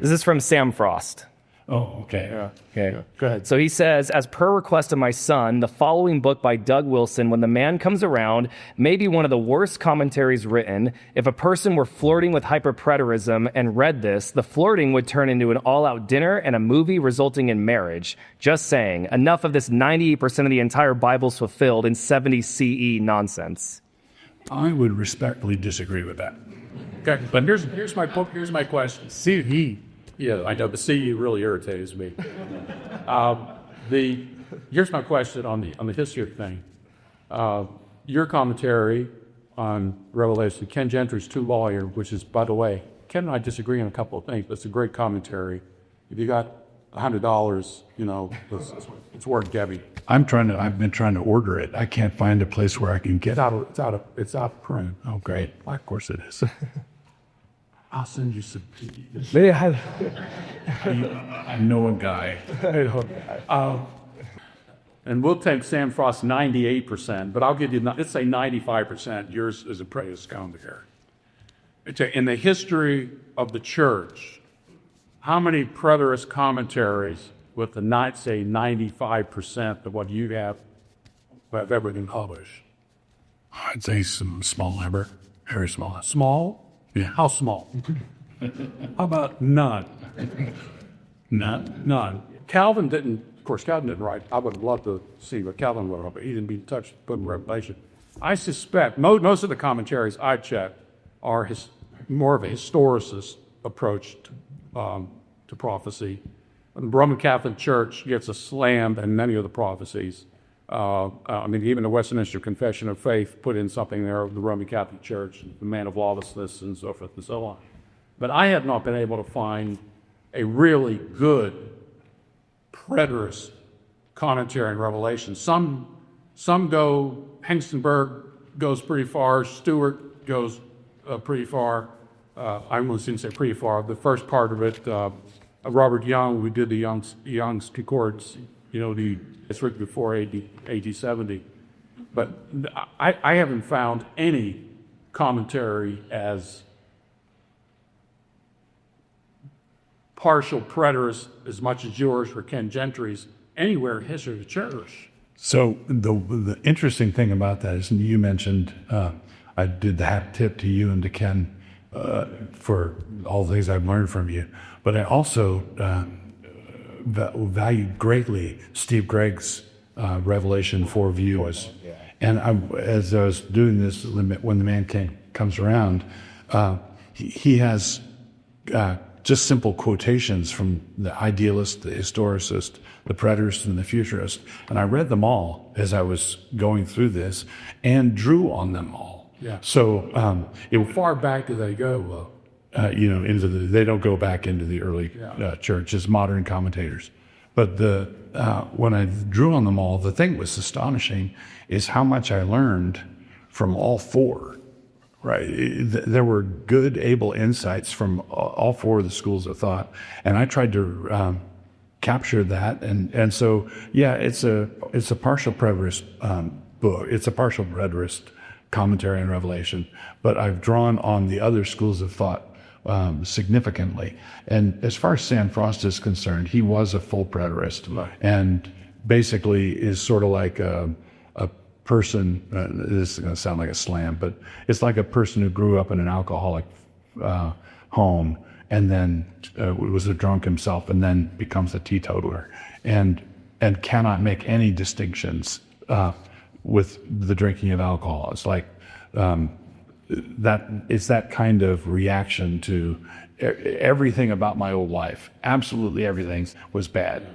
This is from Sam Frost. Oh, okay. Okay. Go ahead. So he says, as per request of my son, the following book by Doug Wilson, When the Man Comes Around, may be one of the worst commentaries written. If a person were flirting with hyperpreterism and read this, the flirting would turn into an all-out dinner and a movie resulting in marriage. Just saying. Enough of this 98% of the entire Bible's fulfilled in 70 CE nonsense. I would respectfully disagree with that. Okay, but here's my question. CE. Yeah, I know the CE really irritates me. Here's my question on the history of the thing. Your commentary on Revelation, Ken Gentry's Two Lawyer, which is, by the way, Ken and I disagree on a couple of things, but it's a great commentary. If you got $100, it's worth Debbie. I've been trying to order it. I can't find a place where I can get it. It's out of print. Oh, great. Well, of course it is. I'll send you some. I know a guy. And we'll take Sam Frost's 98%, but I'll give you, let's say 95%. Yours is a praise commentary. In the history of the church, how many preterist commentaries with the not say 95% of what you have ever been published? I'd say some small number, very small. Small? Yeah. How small? How about none? None. Calvin didn't write. I would love to see what Calvin wrote, but he didn't be touched with Book of Revelation. I suspect most of the commentaries I checked are more of a historicist approach to prophecy. The Roman Catholic Church gets a slam in many of the prophecies. Even the Westminster Confession of Faith put in something there of the Roman Catholic Church, the man of lawlessness, and so forth and so on. But I have not been able to find a really good preterist commentary on Revelation. Some go, Hengstenberg goes pretty far, Stewart goes pretty far. I almost didn't say pretty far. The first part of it, Robert Young, we did the Young's Concordance, it's written before AD 70. But I haven't found any commentary as partial preterist as much as yours or Ken Gentry's anywhere in history of the church. So the interesting thing about that is, you mentioned, I did the hat tip to you and to Ken for all the things I've learned from you, but I also valued greatly Steve Gregg's Revelation 4 view. And as I was doing this, When the Man Comes Around, he has just simple quotations from the idealist, the historicist, the preterist, and the futurist. And I read them all as I was going through this and drew on them all. Yeah. So How far back do they go? they don't go back into the early church as modern commentators. But when I drew on them all, the thing that was astonishing is how much I learned from all four. Right, there were good, able insights from all four of the schools of thought, and I tried to capture that. And so, yeah, it's a partial preterist book. It's a partial preterist commentary on Revelation, but I've drawn on the other schools of thought significantly. And as far as Sam Frost is concerned, he was a full preterist, and basically is sort of like a person, this is going to sound like a slam, but it's like a person who grew up in an alcoholic home and then was a drunk himself and then becomes a teetotaler and cannot make any distinctions with the drinking of alcohol. It's like that kind of reaction to everything about my old life. Absolutely everything was bad.